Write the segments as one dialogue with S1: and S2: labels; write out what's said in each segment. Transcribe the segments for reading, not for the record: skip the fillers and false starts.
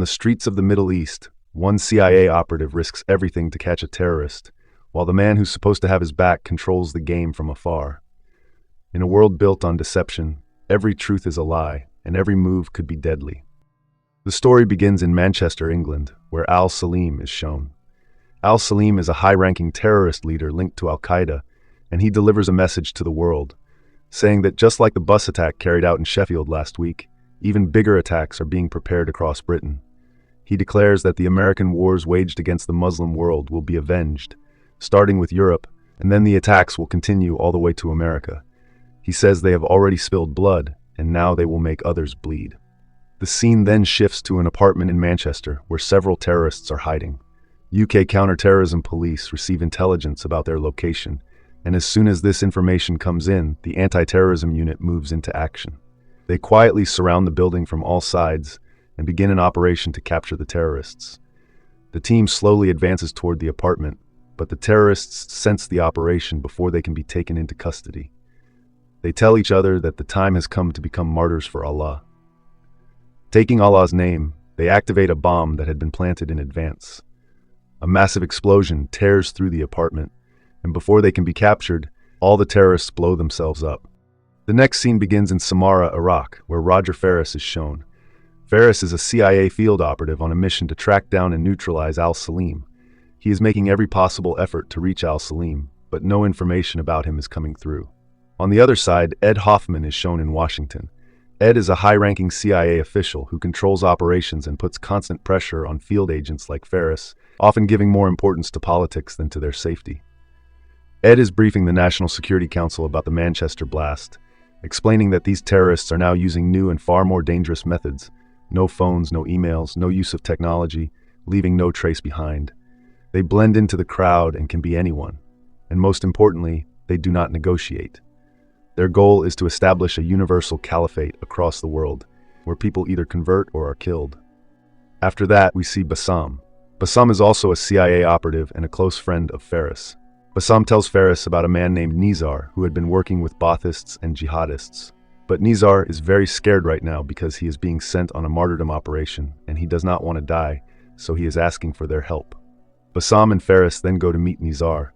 S1: the streets of the Middle East, one CIA operative risks everything to catch a terrorist, while the man who's supposed to have his back controls the game from afar. In a world built on deception, every truth is a lie, and every move could be deadly. The story begins in Manchester, England, where Salam is shown. Salam is a high-ranking terrorist leader linked to Al-Qaeda, and he delivers a message to the world, saying that just like the bus attack carried out in Sheffield last week, even bigger attacks are being prepared across Britain. He declares that the American wars waged against the Muslim world will be avenged, starting with Europe, and then the attacks will continue all the way to America. He says they have already spilled blood, and now they will make others bleed. The scene then shifts to an apartment in Manchester where several terrorists are hiding. UK counter-terrorism police receive intelligence about their location, and as soon as this information comes in, the anti-terrorism unit moves into action. They quietly surround the building from all sides and begin an operation to capture the terrorists. The team slowly advances toward the apartment, but the terrorists sense the operation before they can be taken into custody. They tell each other that the time has come to become martyrs for Allah. Taking Allah's name, they activate a bomb that had been planted in advance. A massive explosion tears through the apartment, and before they can be captured, all the terrorists blow themselves up. The next scene begins in Samara, Iraq, where Roger Ferris is shown. Ferris is a CIA field operative on a mission to track down and neutralize Salam. He is making every possible effort to reach Salam, but no information about him is coming through. On the other side, Ed Hoffman is shown in Washington. Ed is a high-ranking CIA official who controls operations and puts constant pressure on field agents like Ferris, often giving more importance to politics than to their safety. Ed is briefing the National Security Council about the Manchester blast, explaining that these terrorists are now using new and far more dangerous methods. No phones, no emails, no use of technology, leaving no trace behind. They blend into the crowd and can be anyone. And most importantly, they do not negotiate. Their goal is to establish a universal caliphate across the world, where people either convert or are killed. After that, we see Bassam. Bassam is also a CIA operative and a close friend of Ferris. Bassam tells Ferris about a man named Nizar who had been working with Baathists and jihadists. But Nizar is very scared right now because he is being sent on a martyrdom operation and he does not want to die, so he is asking for their help. Bassam and Ferris then go to meet Nizar.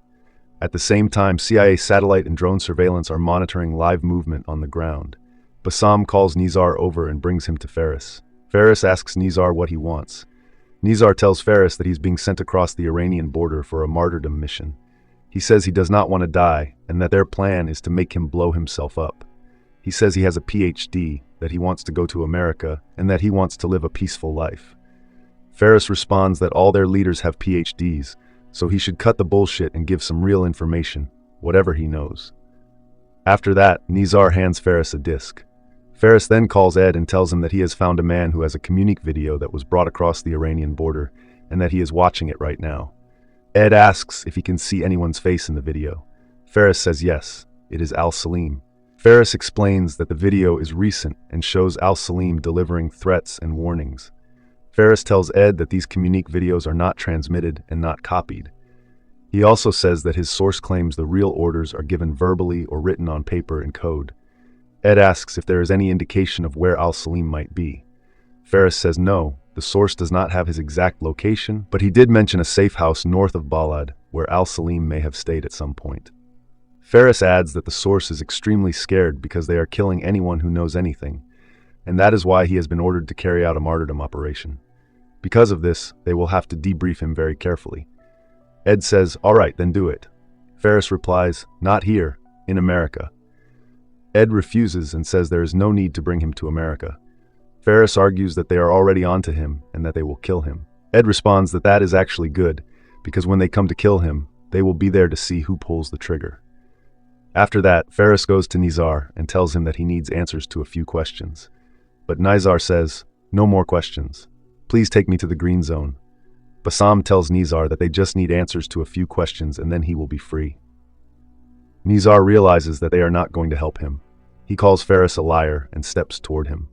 S1: At the same time, CIA satellite and drone surveillance are monitoring live movement on the ground. Bassam calls Nizar over and brings him to Ferris. Ferris asks Nizar what he wants. Nizar tells Ferris that he's being sent across the Iranian border for a martyrdom mission. He says he does not want to die and that their plan is to make him blow himself up. He says he has a PhD, that he wants to go to America, and that he wants to live a peaceful life. Ferris responds that all their leaders have PhDs, so he should cut the bullshit and give some real information, whatever he knows. After that, Nizar hands Ferris a disc. Ferris then calls Ed and tells him that he has found a man who has a Communique video that was brought across the Iranian border, and that he is watching it right now. Ed asks if he can see anyone's face in the video. Ferris says yes, it is Salam. Ferris explains that the video is recent and shows Salam delivering threats and warnings. Ferris tells Ed that these Communique videos are not transmitted and not copied. He also says that his source claims the real orders are given verbally or written on paper in code. Ed asks if there is any indication of where Salam might be. Ferris says no, the source does not have his exact location, but he did mention a safe house north of Balad where Salam may have stayed at some point. Ferris adds that the source is extremely scared because they are killing anyone who knows anything, and that is why he has been ordered to carry out a martyrdom operation. Because of this, they will have to debrief him very carefully. Ed says, "All right, then do it." Ferris replies, "Not here, in America." Ed refuses and says there is no need to bring him to America. Ferris argues that they are already onto him and that they will kill him. Ed responds that that is actually good, because when they come to kill him, they will be there to see who pulls the trigger. After that, Ferris goes to Nizar and tells him that he needs answers to a few questions. But Nizar says, "No more questions. Please take me to the green zone." Bassam tells Nizar that they just need answers to a few questions and then he will be free. Nizar realizes that they are not going to help him. He calls Ferris a liar and steps toward him.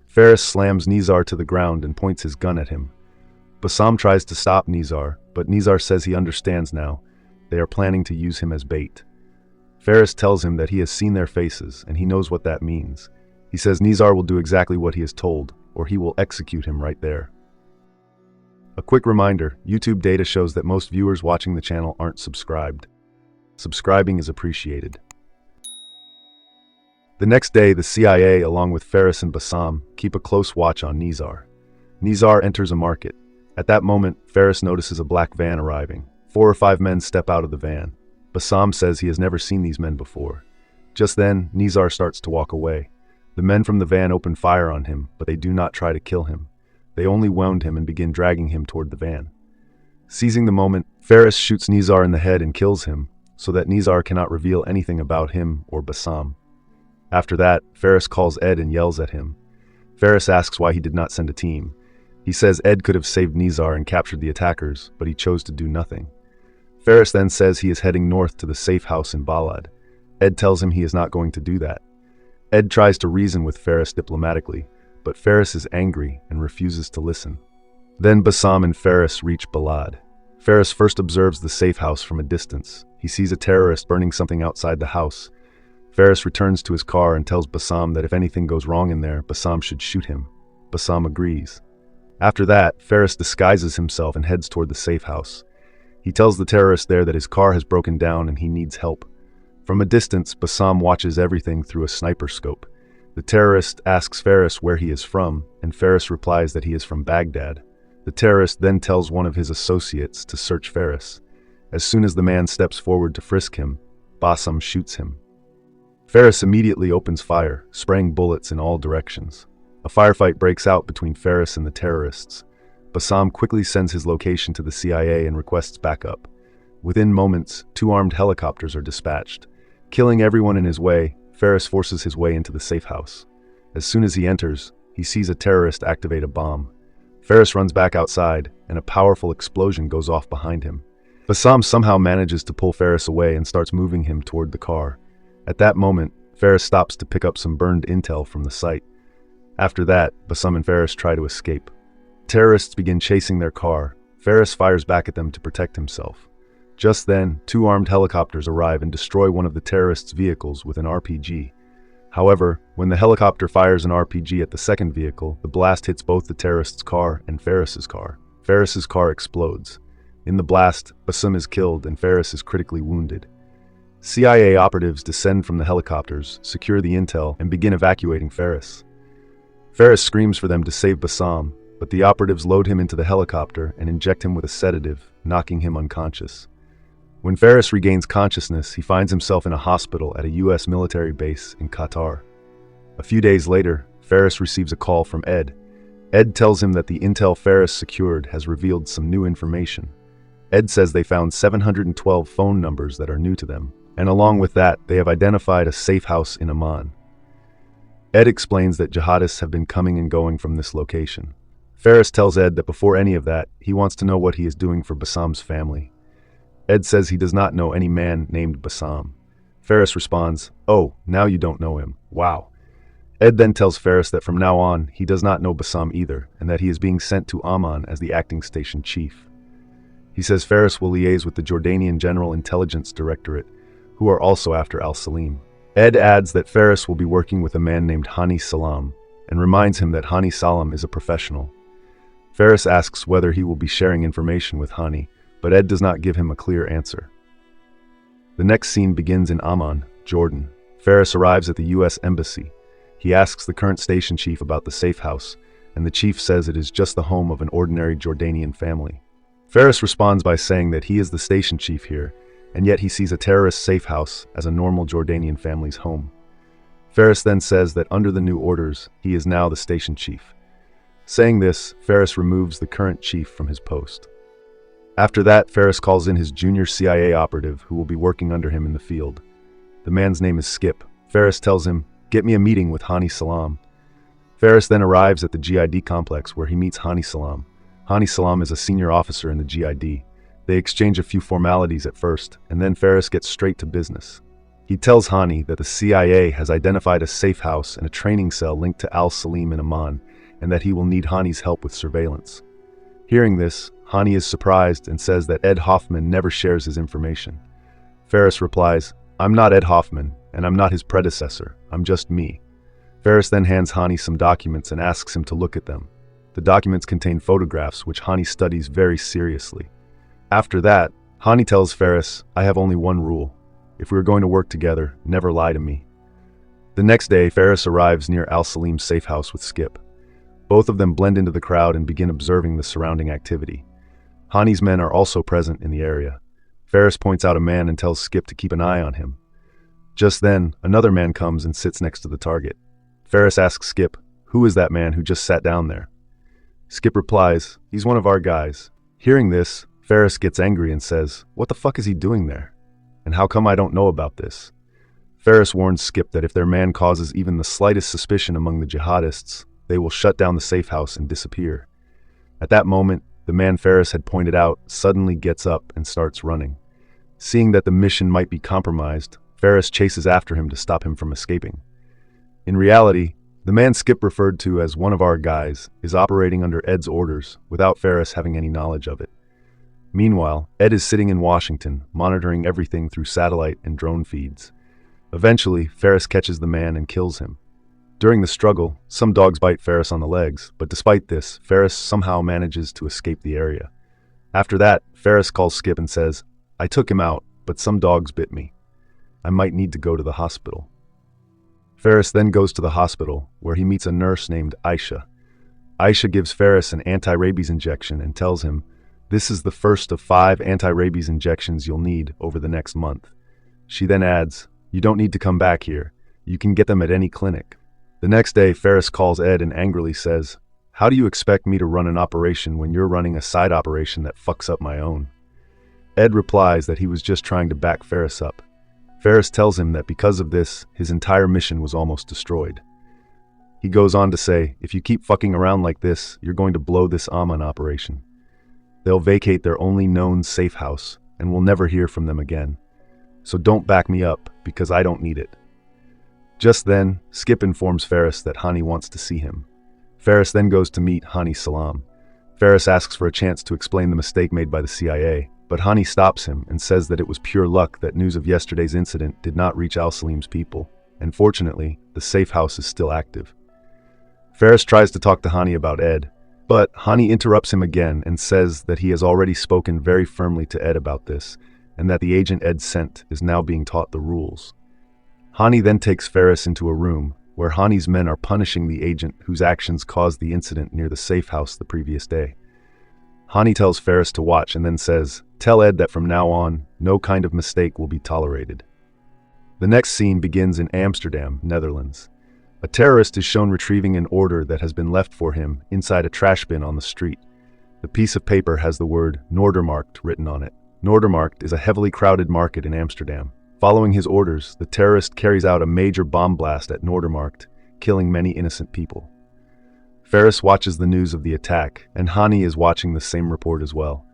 S1: Ferris slams Nizar to the ground and points his gun at him. Bassam tries to stop Nizar, but Nizar says he understands now. They are planning to use him as bait. Ferris tells him that he has seen their faces and he knows what that means. He says Nizar will do exactly what he is told, or he will execute him right there. A quick reminder, YouTube data shows that most viewers watching the channel aren't subscribed. Subscribing is appreciated. The next day, the CIA, along with Ferris and Bassam, keep a close watch on Nizar. Nizar enters a market. At that moment, Ferris notices a black van arriving. 4 or 5 men step out of the van. Bassam says he has never seen these men before. Just then, Nizar starts to walk away. The men from the van open fire on him, but they do not try to kill him. They only wound him and begin dragging him toward the van. Seizing the moment, Ferris shoots Nizar in the head and kills him, so that Nizar cannot reveal anything about him or Bassam. After that, Ferris calls Ed and yells at him. Ferris asks why he did not send a team. He says Ed could have saved Nizar and captured the attackers, but he chose to do nothing. Ferris then says he is heading north to the safe house in Balad. Ed tells him he is not going to do that. Ed tries to reason with Ferris diplomatically, but Ferris is angry and refuses to listen. Then Bassam and Ferris reach Balad. Ferris first observes the safe house from a distance. He sees a terrorist burning something outside the house. Ferris returns to his car and tells Bassam that if anything goes wrong in there, Bassam should shoot him. Bassam agrees. After that, Ferris disguises himself and heads toward the safe house. He tells the terrorist there that his car has broken down and he needs help. From a distance, Bassam watches everything through a sniper scope. The terrorist asks Ferris where he is from, and Ferris replies that he is from Baghdad. The terrorist then tells one of his associates to search Ferris. As soon as the man steps forward to frisk him, Bassam shoots him. Ferris immediately opens fire, spraying bullets in all directions. A firefight breaks out between Ferris and the terrorists. Bassam quickly sends his location to the CIA and requests backup. Within moments, 2 armed helicopters are dispatched. Killing everyone in his way, Ferris forces his way into the safe house. As soon as he enters, he sees a terrorist activate a bomb. Ferris runs back outside, and a powerful explosion goes off behind him. Bassam somehow manages to pull Ferris away and starts moving him toward the car. At that moment, Ferris stops to pick up some burned intel from the site. After that, Bassam and Ferris try to escape. Terrorists begin chasing their car. Ferris fires back at them to protect himself. Just then, 2 armed helicopters arrive and destroy one of the terrorists' vehicles with an RPG. However, when the helicopter fires an RPG at the second vehicle, the blast hits both the terrorists' car and Ferris's car. Ferris's car explodes. In the blast, Bassam is killed and Ferris is critically wounded. CIA operatives descend from the helicopters, secure the intel, and begin evacuating Ferris. Ferris screams for them to save Bassam, but the operatives load him into the helicopter and inject him with a sedative, knocking him unconscious. When Ferris regains consciousness, he finds himself in a hospital at a U.S. military base in Qatar. A few days later, Ferris receives a call from Ed. Ed tells him that the intel Ferris secured has revealed some new information. Ed says they found 712 phone numbers that are new to them, and along with that, they have identified a safe house in Amman. Ed explains that jihadists have been coming and going from this location. Ferris tells Ed that before any of that, he wants to know what he is doing for Bassam's family. Ed says he does not know any man named Bassam. Ferris responds, "Oh, now you don't know him. Wow." Ed then tells Ferris that from now on, he does not know Bassam either, and that he is being sent to Amman as the acting station chief. He says Ferris will liaise with the Jordanian General Intelligence Directorate, who are also after al-Salim. Ed adds that Ferris will be working with a man named Hani Salam, and reminds him that Hani Salam is a professional. Ferris asks whether he will be sharing information with Hani, but Ed does not give him a clear answer. The next scene begins in Amman, Jordan. Ferris arrives at the U.S. Embassy. He asks the current station chief about the safe house, and the chief says it is just the home of an ordinary Jordanian family. Ferris responds by saying that he is the station chief here, and yet he sees a terrorist safe house as a normal Jordanian family's home. Ferris then says that under the new orders, he is now the station chief. Saying this, Ferris removes the current chief from his post. After that, Ferris calls in his junior CIA operative who will be working under him in the field. The man's name is Skip. Ferris tells him, "Get me a meeting with Hani Salam." Ferris then arrives at the GID complex where he meets Hani Salam. Hani Salam is a senior officer in the GID. They exchange a few formalities at first, and then Ferris gets straight to business. He tells Hani that the CIA has identified a safe house and a training cell linked to al-Salim in Amman, and that he will need Hani's help with surveillance. Hearing this, Hani is surprised and says that Ed Hoffman never shares his information. Ferris replies, "I'm not Ed Hoffman, and I'm not his predecessor. I'm just me." Ferris then hands Hani some documents and asks him to look at them. The documents contain photographs which Hani studies very seriously. After that, Hani tells Ferris, "I have only one rule. If we are going to work together, never lie to me." The next day, Ferris arrives near Al-Salim's safe house with Skip. Both of them blend into the crowd and begin observing the surrounding activity. Hani's men are also present in the area. Ferris points out a man and tells Skip to keep an eye on him. Just then, another man comes and sits next to the target. Ferris asks Skip, "Who is that man who just sat down there?" Skip replies, "He's one of our guys." Hearing this, Ferris gets angry and says, "What the fuck is he doing there? And how come I don't know about this?" Ferris warns Skip that if their man causes even the slightest suspicion among the jihadists, they will shut down the safe house and disappear. At that moment, the man Ferris had pointed out suddenly gets up and starts running. Seeing that the mission might be compromised, Ferris chases after him to stop him from escaping. In reality, the man Skip referred to as one of our guys is operating under Ed's orders without Ferris having any knowledge of it. Meanwhile, Ed is sitting in Washington, monitoring everything through satellite and drone feeds. Eventually, Ferris catches the man and kills him. During the struggle, some dogs bite Ferris on the legs, but despite this, Ferris somehow manages to escape the area. After that, Ferris calls Skip and says, "I took him out, but some dogs bit me. I might need to go to the hospital." Ferris then goes to the hospital, where he meets a nurse named Aisha. Aisha gives Ferris an anti-rabies injection and tells him, "This is the first of 5 anti-rabies injections you'll need over the next month." She then adds, "You don't need to come back here. You can get them at any clinic." The next day, Ferris calls Ed and angrily says, "How do you expect me to run an operation when you're running a side operation that fucks up my own?" Ed replies that he was just trying to back Ferris up. Ferris tells him that because of this, his entire mission was almost destroyed. He goes on to say, "If you keep fucking around like this, you're going to blow this Amman operation. They'll vacate their only known safe house, and we'll never hear from them again. So don't back me up, because I don't need it." Just then, Skip informs Ferris that Hani wants to see him. Ferris then goes to meet Hani Salam. Ferris asks for a chance to explain the mistake made by the CIA, but Hani stops him and says that it was pure luck that news of yesterday's incident did not reach Al-Salim's people, and fortunately, the safe house is still active. Ferris tries to talk to Hani about Ed, but Hani interrupts him again and says that he has already spoken very firmly to Ed about this, and that the agent Ed sent is now being taught the rules. Hani then takes Ferris into a room where Hani's men are punishing the agent whose actions caused the incident near the safe house the previous day. Hani tells Ferris to watch and then says, "Tell Ed that from now on, no kind of mistake will be tolerated." The next scene begins in Amsterdam, Netherlands. A terrorist is shown retrieving an order that has been left for him inside a trash bin on the street. The piece of paper has the word Noordermarkt written on it. Noordermarkt is a heavily crowded market in Amsterdam. Following his orders, the terrorist carries out a major bomb blast at Noordermarkt, killing many innocent people. Ferris watches the news of the attack, and Hani is watching the same report as well.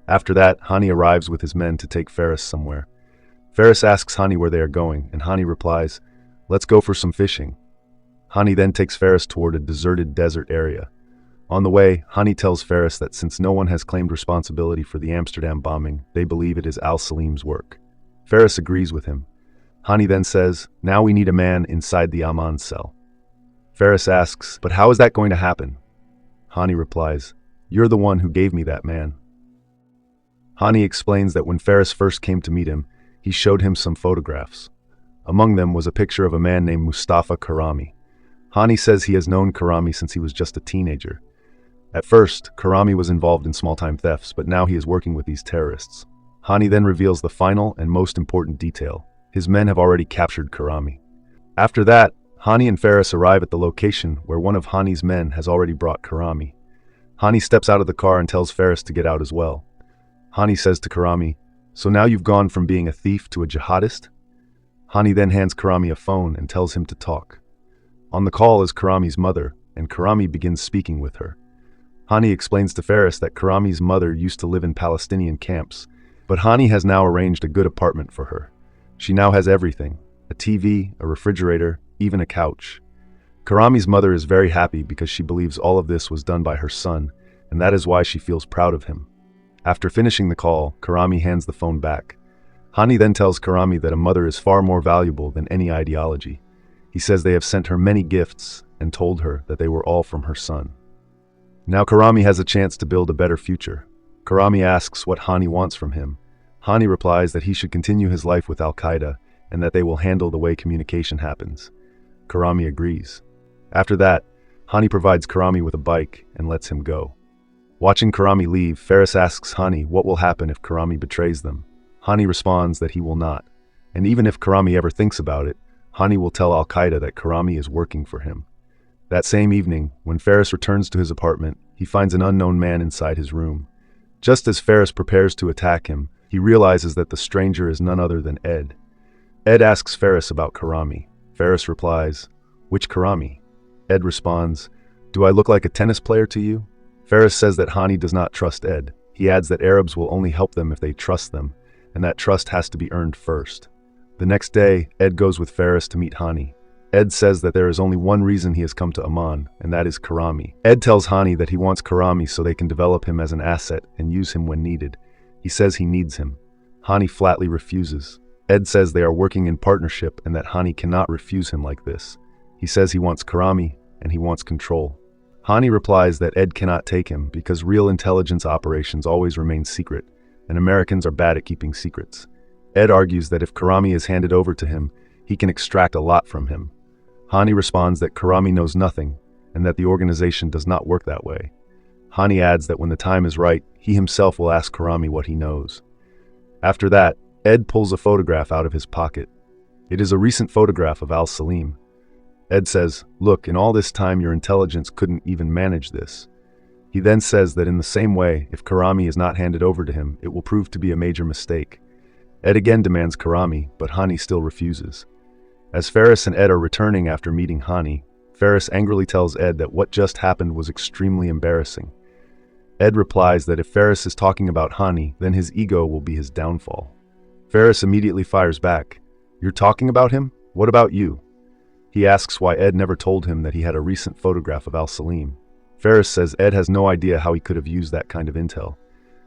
S1: After that, Hani arrives with his men to take Ferris somewhere. Ferris asks Hani where they are going, and Hani replies, "Let's go for some fishing." Hani then takes Ferris toward a deserted desert area. On the way, Hani tells Ferris that since no one has claimed responsibility for the Amsterdam bombing, they believe it is Al-Salim's work. Ferris agrees with him. Hani then says, "Now we need a man inside the Amman cell." Ferris asks, "But how is that going to happen?" Hani replies, "You're the one who gave me that man." Hani explains that when Ferris first came to meet him, he showed him some photographs. Among them was a picture of a man named Mustafa Karami. Hani says he has known Karami since he was just a teenager. At first, Karami was involved in small-time thefts, but now he is working with these terrorists. Hani then reveals the final and most important detail. His men have already captured Karami. After that, Hani and Ferris arrive at the location where one of Hani's men has already brought Karami. Hani steps out of the car and tells Ferris to get out as well. Hani says to Karami, "So now you've gone from being a thief to a jihadist?" Hani then hands Karami a phone and tells him to talk. On the call is Karami's mother, and Karami begins speaking with her. Hani explains to Ferris that Karami's mother used to live in Palestinian camps, but Hani has now arranged a good apartment for her. She now has everything: a TV, a refrigerator, even a couch. Karami's mother is very happy because she believes all of this was done by her son, and that is why she feels proud of him. After finishing the call, Karami hands the phone back. Hani then tells Karami that a mother is far more valuable than any ideology. He says they have sent her many gifts and told her that they were all from her son. Now Karami has a chance to build a better future. Karami asks what Hani wants from him. Hani replies that he should continue his life with Al-Qaeda and that they will handle the way communication happens. Karami agrees. After that, Hani provides Karami with a bike and lets him go. Watching Karami leave, Ferris asks Hani what will happen if Karami betrays them. Hani responds that he will not, and even if Karami ever thinks about it, Hani will tell Al-Qaeda that Karami is working for him. That same evening, when Ferris returns to his apartment, he finds an unknown man inside his room. Just as Ferris prepares to attack him, he realizes that the stranger is none other than Ed. Ed asks Ferris about Karami. Ferris replies, "Which Karami?" Ed responds, "Do I look like a tennis player to you?" Ferris says that Hani does not trust Ed. He adds that Arabs will only help them if they trust them, and that trust has to be earned first. The next day, Ed goes with Ferris to meet Hani. Ed says that there is only one reason he has come to Amman, and that is Karami. Ed tells Hani that he wants Karami so they can develop him as an asset and use him when needed. He says he needs him. Hani flatly refuses. Ed says they are working in partnership and that Hani cannot refuse him like this. He says he wants Karami and he wants control. Hani replies that Ed cannot take him because real intelligence operations always remain secret, and Americans are bad at keeping secrets. Ed argues that if Karami is handed over to him, he can extract a lot from him. Hani responds that Karami knows nothing and that the organization does not work that way. Hani adds that when the time is right, he himself will ask Karami what he knows. After that, Ed pulls a photograph out of his pocket. It is a recent photograph of Salam. Ed says, "Look, in all this time your intelligence couldn't even manage this." He then says that in the same way, if Karami is not handed over to him, it will prove to be a major mistake. Ed again demands Karami, but Hani still refuses. As Ferris and Ed are returning after meeting Hani, Ferris angrily tells Ed that what just happened was extremely embarrassing. Ed replies that if Ferris is talking about Hani, then his ego will be his downfall. Ferris immediately fires back, "You're talking about him? What about you?" He asks why Ed never told him that he had a recent photograph of Salam. Ferris says Ed has no idea how he could have used that kind of intel.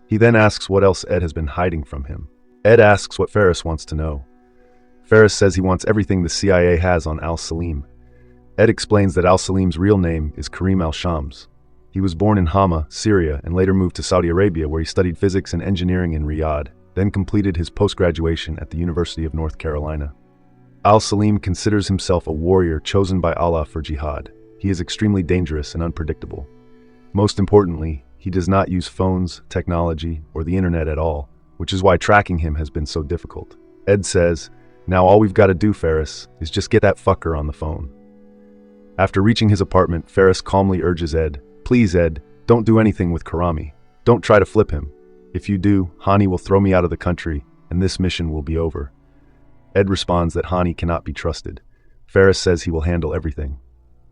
S1: He then asks what else Ed has been hiding from him. Ed asks what Ferris wants to know. Ferris says he wants everything the CIA has on Salam. Ed explains that Salam's real name is Karim al-Shams. He was born in Hama, Syria, and later moved to Saudi Arabia, where he studied physics and engineering in Riyadh, then completed his post-graduation at the University of North Carolina. Salam considers himself a warrior chosen by Allah for jihad. He is extremely dangerous and unpredictable. Most importantly, he does not use phones, technology, or the internet at all, which is why tracking him has been so difficult. Ed says, "Now all we've got to do, Ferris, is just get that fucker on the phone." After reaching his apartment, Ferris calmly urges Ed, "Please, Ed, don't do anything with Karami. Don't try to flip him. If you do, Hani will throw me out of the country, and this mission will be over." Ed responds that Hani cannot be trusted. Ferris says he will handle everything.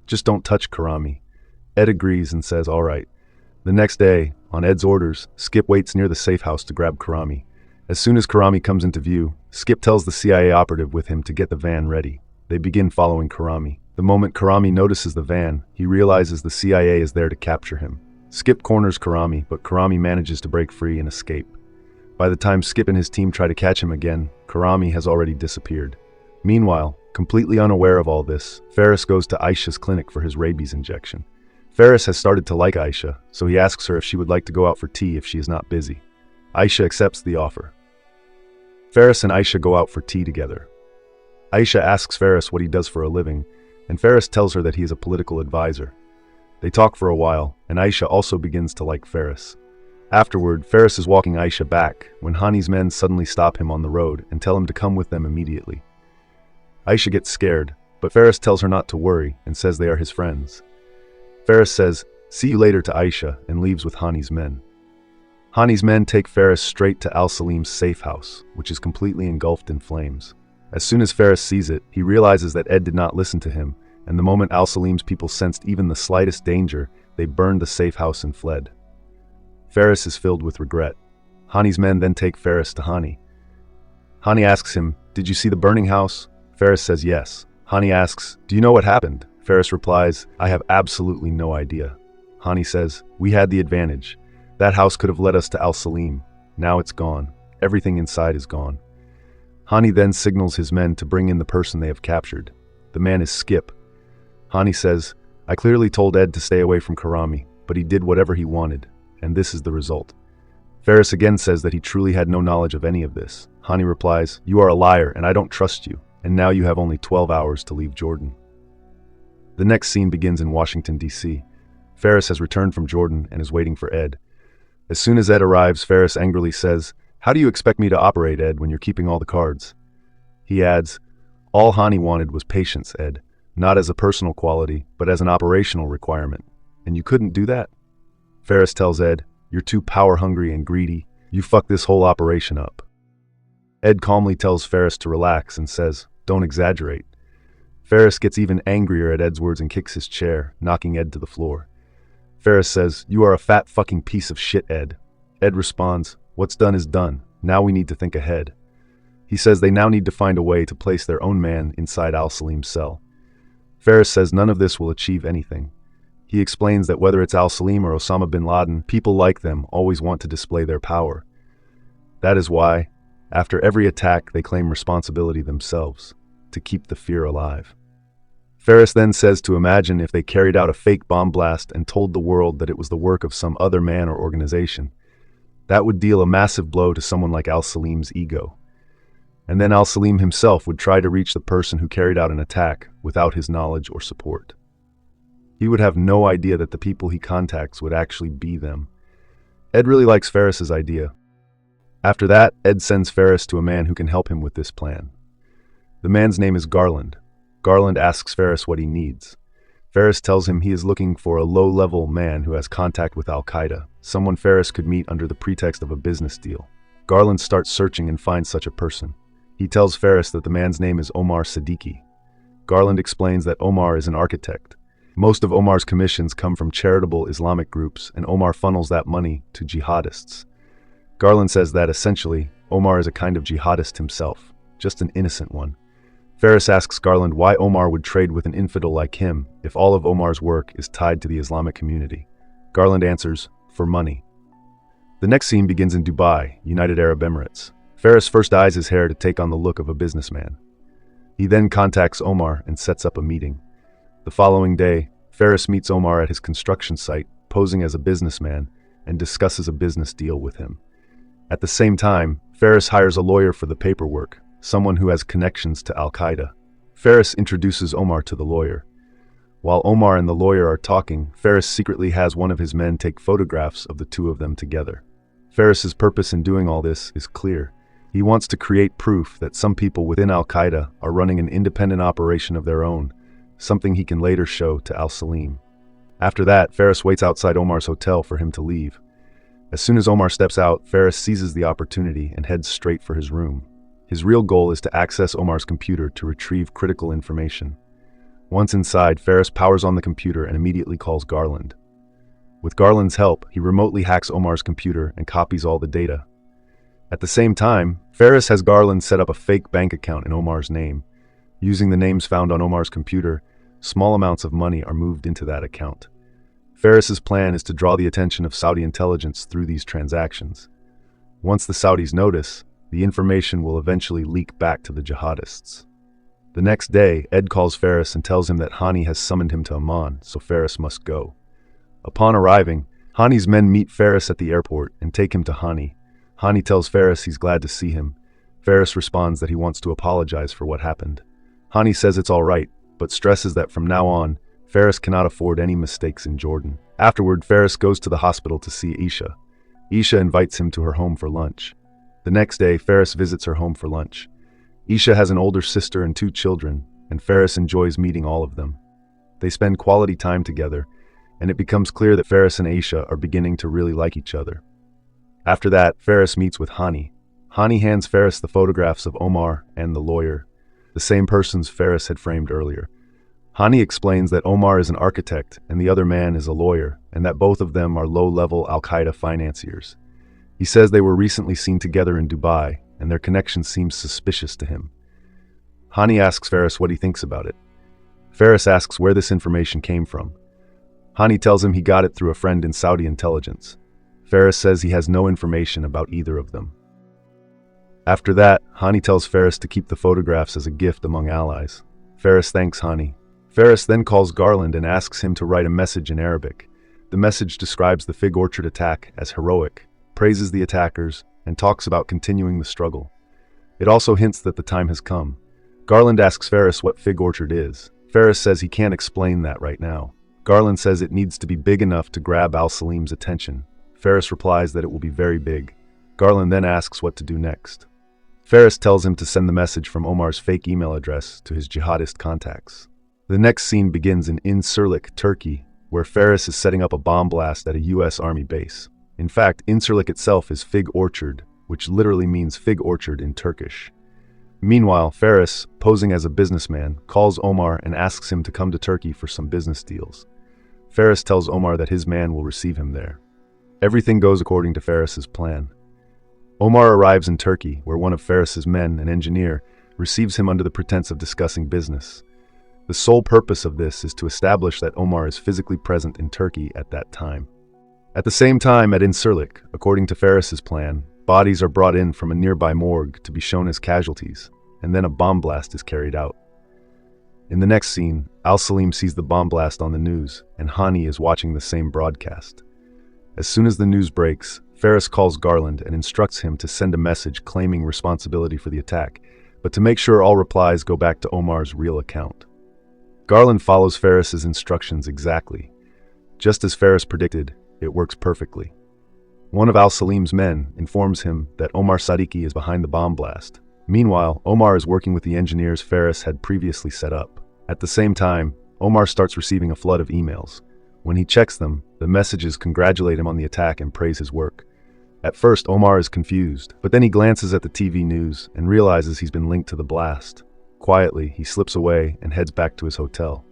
S1: "Just don't touch Karami." Ed agrees and says, "All right." The next day, on Ed's orders, Skip waits near the safe house to grab Karami. As soon as Karami comes into view, Skip tells the CIA operative with him to get the van ready. They begin following Karami. The moment Karami notices the van, he realizes the CIA is there to capture him. Skip corners Karami, but Karami manages to break free and escape. By the time Skip and his team try to catch him again, Karami has already disappeared. Meanwhile, completely unaware of all this, Ferris goes to Aisha's clinic for his rabies injection. Ferris has started to like Aisha, so he asks her if she would like to go out for tea if she is not busy. Aisha accepts the offer. Ferris and Aisha go out for tea together. Aisha asks Ferris what he does for a living, and Ferris tells her that he is a political advisor. They talk for a while, and Aisha also begins to like Ferris. Afterward, Ferris is walking Aisha back when Hani's men suddenly stop him on the road and tell him to come with them immediately. Aisha gets scared, but Ferris tells her not to worry and says they are his friends. Ferris says, "See you later" to Aisha and leaves with Hani's men. Hani's men take Ferris straight to Salam's safe house, which is completely engulfed in flames. As soon as Ferris sees it, he realizes that Ed did not listen to him, and the moment Salam's people sensed even the slightest danger, they burned the safe house and fled. Ferris is filled with regret. Hani's men then take Ferris to Hani. Hani asks him, "Did you see the burning house?" Ferris says yes. Hani asks, "Do you know what happened?" Ferris replies, "I have absolutely no idea." Hani says, "We had the advantage. That house could have led us to Salam. Now it's gone. Everything inside is gone." Hani then signals his men to bring in the person they have captured. The man is Skip. Hani says, "I clearly told Ed to stay away from Karami. but he did whatever he wanted, and this is the result. Ferris again says that he truly had no knowledge of any of this. Hani replies, "You are a liar, and I don't trust you, and now you have only 12 hours to leave Jordan." The next scene begins in Washington, D.C. Ferris has returned from Jordan and is waiting for Ed. As soon as Ed arrives, Ferris angrily says, "How do you expect me to operate, Ed, when you're keeping all the cards?" He adds, "All Hani wanted was patience, Ed, not as a personal quality, but as an operational requirement. And you couldn't do that?" Ferris tells Ed, "You're too power-hungry and greedy. You fucked this whole operation up." Ed calmly tells Ferris to relax and says, "Don't exaggerate." Ferris gets even angrier at Ed's words and kicks his chair, knocking Ed to the floor. Ferris says, "You are a fat fucking piece of shit, Ed." Ed responds, "What's done is done. Now we need to think ahead." He says they now need to find a way to place their own man inside Al-Salim's cell. Ferris says none of this will achieve anything. He explains that whether it's Al-Salim or Osama bin Laden, people like them always want to display their power. That is why, after every attack, they claim responsibility themselves, to keep the fear alive. Ferris then says to imagine if they carried out a fake bomb blast and told the world that it was the work of some other man or organization. That would deal a massive blow to someone like Al-Salim's ego. And then Al-Salim himself would try to reach the person who carried out an attack without his knowledge or support. He would have no idea that the people he contacts would actually be them. Ed really likes Ferris's idea. After that, Ed sends Ferris to a man who can help him with this plan. The man's name is Garland. Garland asks Ferris what he needs. Ferris tells him he is looking for a low-level man who has contact with Al-Qaeda, someone Ferris could meet under the pretext of a business deal. Garland starts searching and finds such a person. He tells Ferris that the man's name is Omar Siddiqui. Garland explains that Omar is an architect. Most of Omar's commissions come from charitable Islamic groups, and Omar funnels that money to jihadists. Garland says that, essentially, Omar is a kind of jihadist himself, just an innocent one. Ferris asks Garland why Omar would trade with an infidel like him if all of Omar's work is tied to the Islamic community. Garland answers, "For money." The next scene begins in Dubai, United Arab Emirates. Ferris first dyes his hair to take on the look of a businessman. He then contacts Omar and sets up a meeting. The following day, Ferris meets Omar at his construction site, posing as a businessman, and discusses a business deal with him. At the same time, Ferris hires a lawyer for the paperwork, someone who has connections to Al-Qaeda. Ferris introduces Omar to the lawyer. While Omar and the lawyer are talking, Ferris secretly has one of his men take photographs of the two of them together. Ferris's purpose in doing all this is clear. He wants to create proof that some people within Al-Qaeda are running an independent operation of their own, something he can later show to Al-Salim. After that, Ferris waits outside Omar's hotel for him to leave. As soon as Omar steps out, Ferris seizes the opportunity and heads straight for his room. His real goal is to access Omar's computer to retrieve critical information. Once inside, Ferris powers on the computer and immediately calls Garland. With Garland's help, he remotely hacks Omar's computer and copies all the data. At the same time, Ferris has Garland set up a fake bank account in Omar's name. Using the names found on Omar's computer, small amounts of money are moved into that account. Ferris's plan is to draw the attention of Saudi intelligence through these transactions. Once the Saudis notice, the information will eventually leak back to the jihadists. The next day, Ed calls Ferris and tells him that Hani has summoned him to Amman, so Ferris must go. Upon arriving, Hani's men meet Ferris at the airport and take him to Hani. Hani tells Ferris he's glad to see him. Ferris responds that he wants to apologize for what happened. Hani says it's all right, but stresses that from now on, Ferris cannot afford any mistakes in Jordan. Afterward, Ferris goes to the hospital to see Isha. Isha invites him to her home for lunch. The next day, Ferris visits her home for lunch. Isha has an older sister and 2 children, and Ferris enjoys meeting all of them. They spend quality time together, and it becomes clear that Ferris and Isha are beginning to really like each other. After that, Ferris meets with Hani. Hani hands Ferris the photographs of Omar and the lawyer, the same persons Ferris had framed earlier. Hani explains that Omar is an architect and the other man is a lawyer, and that both of them are low-level Al-Qaeda financiers. He says they were recently seen together in Dubai, and their connection seems suspicious to him. Hani asks Ferris what he thinks about it. Ferris asks where this information came from. Hani tells him he got it through a friend in Saudi intelligence. Ferris says he has no information about either of them. After that, Hani tells Ferris to keep the photographs as a gift among allies. Ferris thanks Hani. Ferris then calls Garland and asks him to write a message in Arabic. The message describes the fig orchard attack as heroic, praises the attackers, and talks about continuing the struggle. It also hints that the time has come. Garland asks Ferris what fig orchard is. Ferris says he can't explain that right now. Garland says it needs to be big enough to grab Salim's attention. Ferris replies that it will be very big. Garland then asks what to do next. Ferris tells him to send the message from Omar's fake email address to his jihadist contacts. The next scene begins in Incirlik, Turkey, where Ferris is setting up a bomb blast at a U.S. Army base. In fact, Incirlik itself is fig orchard, which literally means fig orchard in Turkish. Meanwhile, Ferris, posing as a businessman, calls Omar and asks him to come to Turkey for some business deals. Ferris tells Omar that his man will receive him there. Everything goes according to Ferris's plan. Omar arrives in Turkey, where one of Ferris's men, an engineer, receives him under the pretense of discussing business. The sole purpose of this is to establish that Omar is physically present in Turkey at that time. At the same time, at Incirlik, according to Ferris's plan, bodies are brought in from a nearby morgue to be shown as casualties, and then a bomb blast is carried out. In the next scene, Salim sees the bomb blast on the news, and Hani is watching the same broadcast. As soon as the news breaks, Ferris calls Garland and instructs him to send a message claiming responsibility for the attack, but to make sure all replies go back to Omar's real account. Garland follows Ferris's instructions exactly. Just as Ferris predicted, it works perfectly. One of Salim's men informs him that Omar Sadiki is behind the bomb blast. Meanwhile, Omar is working with the engineers Ferris had previously set up. At the same time, Omar starts receiving a flood of emails. When he checks them, the messages congratulate him on the attack and praise his work. At first, Omar is confused, but then he glances at the TV news and realizes he's been linked to the blast. Quietly, he slips away and heads back to his hotel.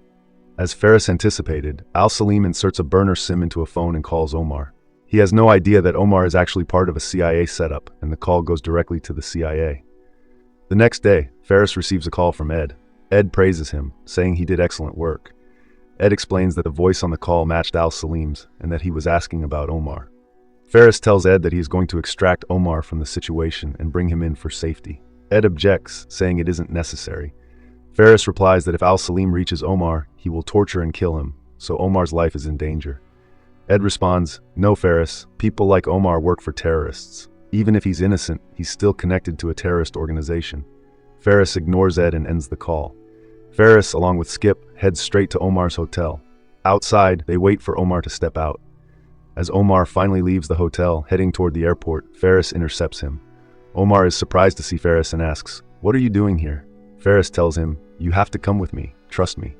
S1: As Ferris anticipated, Salim inserts a burner SIM into a phone and calls Omar. He has no idea that Omar is actually part of a CIA setup, and the call goes directly to the CIA. The next day, Ferris receives a call from Ed. Ed praises him, saying he did excellent work. Ed explains that the voice on the call matched Salim's and that he was asking about Omar. Ferris tells Ed that he is going to extract Omar from the situation and bring him in for safety. Ed objects, saying it isn't necessary. Ferris replies that if Salim reaches Omar, he will torture and kill him, so Omar's life is in danger. Ed responds, "No, Ferris, people like Omar work for terrorists. Even if he's innocent, he's still connected to a terrorist organization." Ferris ignores Ed and ends the call. Ferris, along with Skip, heads straight to Omar's hotel. Outside, they wait for Omar to step out. As Omar finally leaves the hotel, heading toward the airport, Ferris intercepts him. Omar is surprised to see Ferris and asks, "What are you doing here?" Ferris tells him, "You have to come with me, trust me."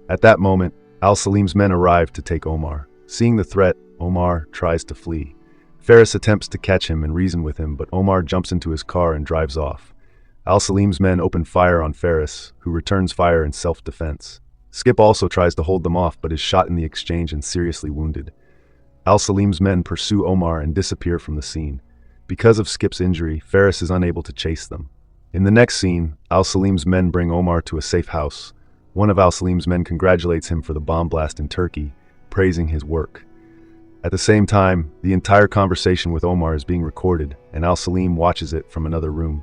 S1: At that moment, Salim's men arrive to take Omar. Seeing the threat, Omar tries to flee. Ferris attempts to catch him and reason with him, but Omar jumps into his car and drives off. Salim's men open fire on Ferris, who returns fire in self-defense. Skip also tries to hold them off but is shot in the exchange and seriously wounded. Salim's men pursue Omar and disappear from the scene. Because of Skip's injury, Ferris is unable to chase them. In the next scene, Salim's men bring Omar to a safe house. One of Salim's men congratulates him for the bomb blast in Turkey, praising his work. At the same time, the entire conversation with Omar is being recorded, and Salim watches it from another room.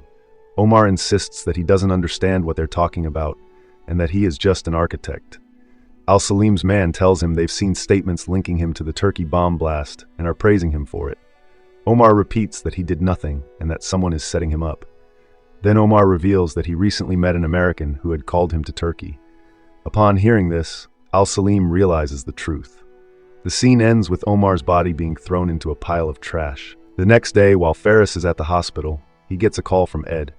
S1: Omar insists that he doesn't understand what they're talking about, and that he is just an architect. Salim's man tells him they've seen statements linking him to the Turkey bomb blast and are praising him for it. Omar repeats that he did nothing and that someone is setting him up. Then Omar reveals that he recently met an American who had called him to Turkey. Upon hearing this, Salim realizes the truth. The scene ends with Omar's body being thrown into a pile of trash. The next day, while Ferris is at the hospital, he gets a call from Ed.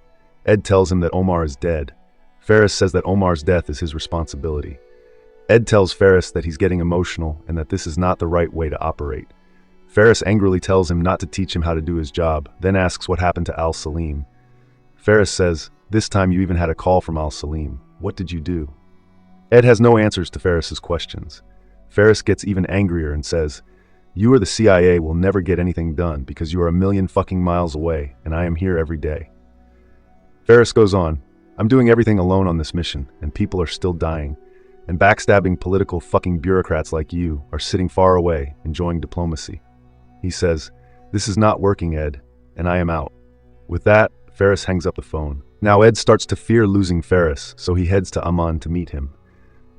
S1: Ed tells him that Omar is dead. Ferris says that Omar's death is his responsibility. Ed tells Ferris that he's getting emotional and that this is not the right way to operate. Ferris angrily tells him not to teach him how to do his job, then asks what happened to Salim. Ferris says, "This time you even had a call from Salim. What did you do?" Ed has no answers to Ferris's questions. Ferris gets even angrier and says, "You or the CIA will never get anything done because you are a million fucking miles away and I am here every day." Ferris goes on, "I'm doing everything alone on this mission and people are still dying. And backstabbing political fucking bureaucrats like you are sitting far away, enjoying diplomacy." He says, "This is not working, Ed, and I am out." With that, Ferris hangs up the phone. Now Ed starts to fear losing Ferris, so he heads to Amman to meet him.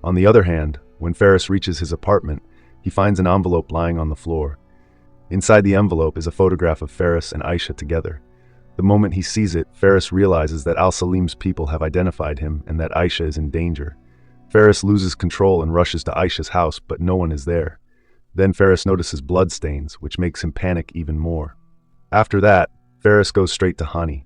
S1: On the other hand, when Ferris reaches his apartment, he finds an envelope lying on the floor. Inside the envelope is a photograph of Ferris and Aisha together. The moment he sees it, Ferris realizes that Al-Salim's people have identified him and that Aisha is in danger. Ferris loses control and rushes to Aisha's house, but no one is there. Then Ferris notices bloodstains, which makes him panic even more. After that, Ferris goes straight to Hani.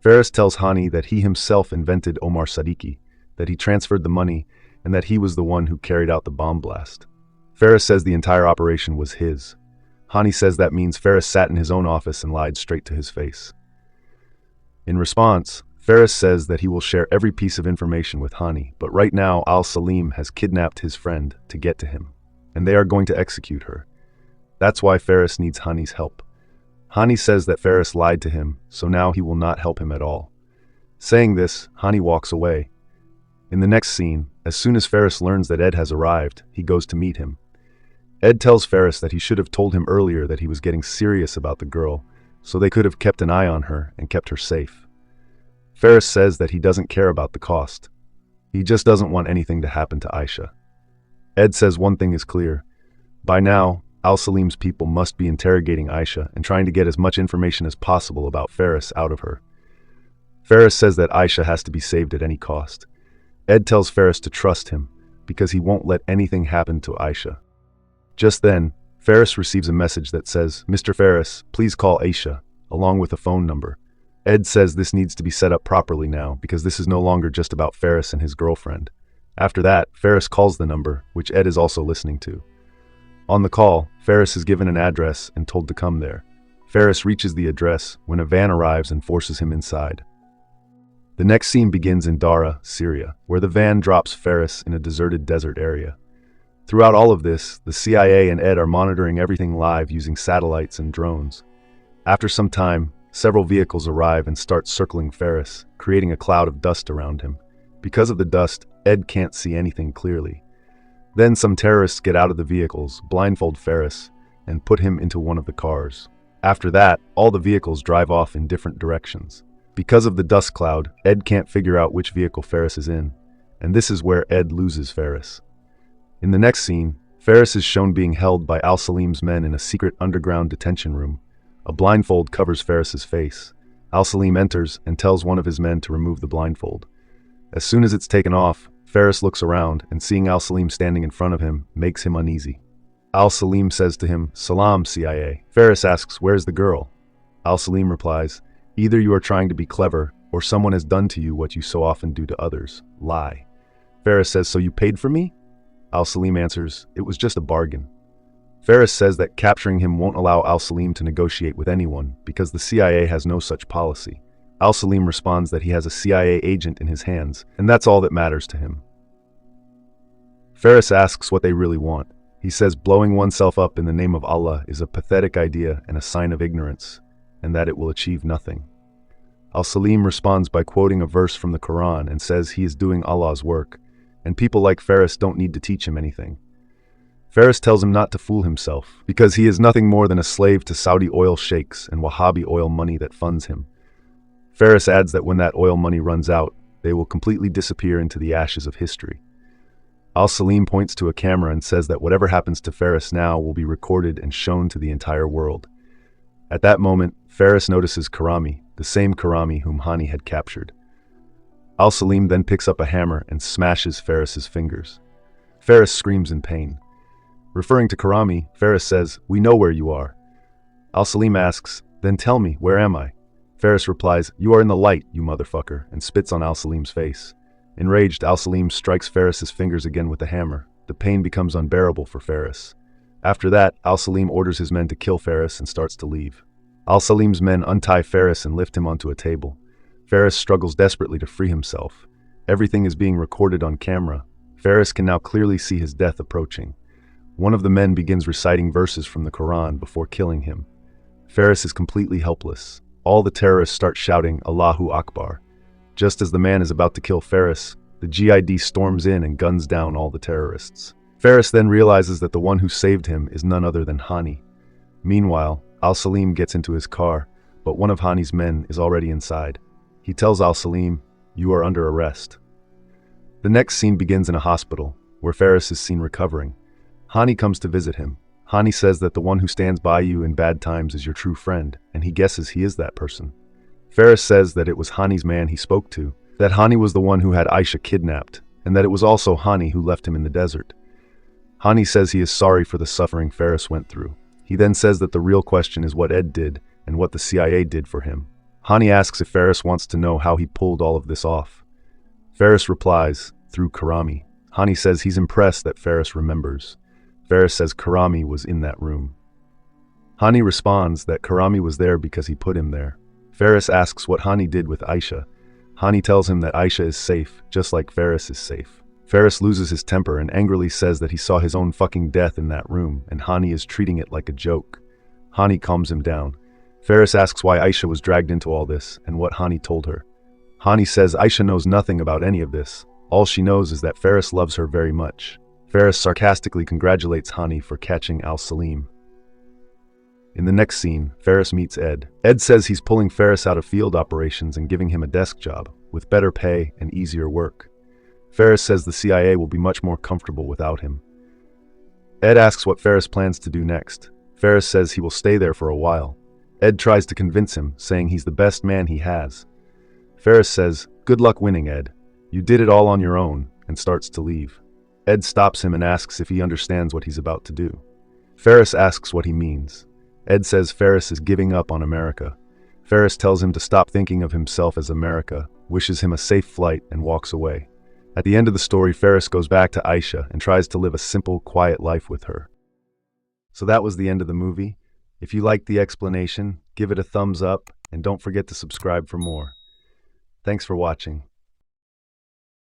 S1: Ferris tells Hani that he himself invented Omar Sadiki, that he transferred the money, and that he was the one who carried out the bomb blast. Ferris says the entire operation was his. Hani says that means Ferris sat in his own office and lied straight to his face. In response, Ferris says that he will share every piece of information with Hani, but right now Al-Salim has kidnapped his friend to get to him, and they are going to execute her. That's why Ferris needs Hani's help. Hani says that Ferris lied to him, so now he will not help him at all. Saying this, Hani walks away. In the next scene, as soon as Ferris learns that Ed has arrived, he goes to meet him. Ed tells Ferris that he should have told him earlier that he was getting serious about the girl, so they could have kept an eye on her and kept her safe. Ferris says that he doesn't care about the cost. He just doesn't want anything to happen to Aisha. Ed says one thing is clear. By now, Al-Salim's people must be interrogating Aisha and trying to get as much information as possible about Ferris out of her. Ferris says that Aisha has to be saved at any cost. Ed tells Ferris to trust him, because he won't let anything happen to Aisha. Just then, Ferris receives a message that says, "Mr. Ferris, please call Aisha," along with a phone number. Ed says this needs to be set up properly now, because this is no longer just about Ferris and his girlfriend. After that, Ferris calls the number, which Ed is also listening to. On the call, Ferris is given an address and told to come there. Ferris reaches the address when a van arrives and forces him inside. The next scene begins in Dara, Syria, where the van drops Ferris in a deserted desert area. Throughout all of this, the CIA and Ed are monitoring everything live using satellites and drones. After some time, several vehicles arrive and start circling Ferris, creating a cloud of dust around him. Because of the dust, Ed can't see anything clearly. Then some terrorists get out of the vehicles, blindfold Ferris, and put him into one of the cars. After that, all the vehicles drive off in different directions. Because of the dust cloud, Ed can't figure out which vehicle Ferris is in, and this is where Ed loses Ferris. In the next scene, Ferris is shown being held by Al-Salim's men in a secret underground detention room. A blindfold covers Ferris's face. Al-Salim enters and tells one of his men to remove the blindfold. As soon as it's taken off, Ferris looks around and seeing Al-Salim standing in front of him makes him uneasy. Al-Salim says to him, "Salam, CIA." Ferris asks, "Where's the girl?" Al-Salim replies, "Either you are trying to be clever, or someone has done to you what you so often do to others, lie." Ferris says, "So you paid for me?" Al-Salim answers, "It was just a bargain." Ferris says that capturing him won't allow Al-Salim to negotiate with anyone because the CIA has no such policy. Al-Salim responds that he has a CIA agent in his hands, and that's all that matters to him. Ferris asks what they really want. He says blowing oneself up in the name of Allah is a pathetic idea and a sign of ignorance, and that it will achieve nothing. Al-Salim responds by quoting a verse from the Quran and says he is doing Allah's work, and people like Ferris don't need to teach him anything. Ferris tells him not to fool himself, because he is nothing more than a slave to Saudi oil sheikhs and Wahhabi oil money that funds him. Ferris adds that when that oil money runs out, they will completely disappear into the ashes of history. Al-Salim points to a camera and says that whatever happens to Ferris now will be recorded and shown to the entire world. At that moment, Ferris notices Karami, the same Karami whom Hani had captured. Al-Salim then picks up a hammer and smashes Ferris's fingers. Ferris screams in pain. Referring to Karami, Ferris says, "We know where you are." Al-Salim asks, "Then tell me, where am I?" Ferris replies, "You are in the light, you motherfucker," and spits on Al-Salim's face. Enraged, Al-Salim strikes Ferris's fingers again with the hammer. The pain becomes unbearable for Ferris. After that, Al-Salim orders his men to kill Ferris and starts to leave. Al-Salim's men untie Ferris and lift him onto a table. Ferris struggles desperately to free himself. Everything is being recorded on camera. Ferris can now clearly see his death approaching. One of the men begins reciting verses from the Quran before killing him. Ferris is completely helpless. All the terrorists start shouting, "Allahu Akbar." Just as the man is about to kill Ferris, the GID storms in and guns down all the terrorists. Ferris then realizes that the one who saved him is none other than Hani. Meanwhile, Al-Salim gets into his car, but one of Hani's men is already inside. He tells Al-Salim, "You are under arrest." The next scene begins in a hospital, where Ferris is seen recovering. Hani comes to visit him. Hani says that the one who stands by you in bad times is your true friend, and he guesses he is that person. Ferris says that it was Hani's man he spoke to, that Hani was the one who had Aisha kidnapped, and that it was also Hani who left him in the desert. Hani says he is sorry for the suffering Ferris went through. He then says that the real question is what Ed did and what the CIA did for him. Hani asks if Ferris wants to know how he pulled all of this off. Ferris replies, through Karami. Hani says he's impressed that Ferris remembers. Ferris says Karami was in that room. Hani responds that Karami was there because he put him there. Ferris asks what Hani did with Aisha. Hani tells him that Aisha is safe, just like Ferris is safe. Ferris loses his temper and angrily says that he saw his own fucking death in that room, and Hani is treating it like a joke. Hani calms him down. Ferris asks why Aisha was dragged into all this, and what Hani told her. Hani says Aisha knows nothing about any of this. All she knows is that Ferris loves her very much. Ferris sarcastically congratulates Hani for catching Salam. In the next scene, Ferris meets Ed. Ed says he's pulling Ferris out of field operations and giving him a desk job, with better pay and easier work. Ferris says the CIA will be much more comfortable without him. Ed asks what Ferris plans to do next. Ferris says he will stay there for a while. Ed tries to convince him, saying he's the best man he has. Ferris says, "Good luck winning, Ed. You did it all on your own," and starts to leave. Ed stops him and asks if he understands what he's about to do. Ferris asks what he means. Ed says Ferris is giving up on America. Ferris tells him to stop thinking of himself as America, wishes him a safe flight, and walks away. At the end of the story, Ferris goes back to Aisha and tries to live a simple, quiet life with her. So that was the end of the movie. If you liked the explanation, give it a thumbs up and don't forget to subscribe for more. Thanks for watching.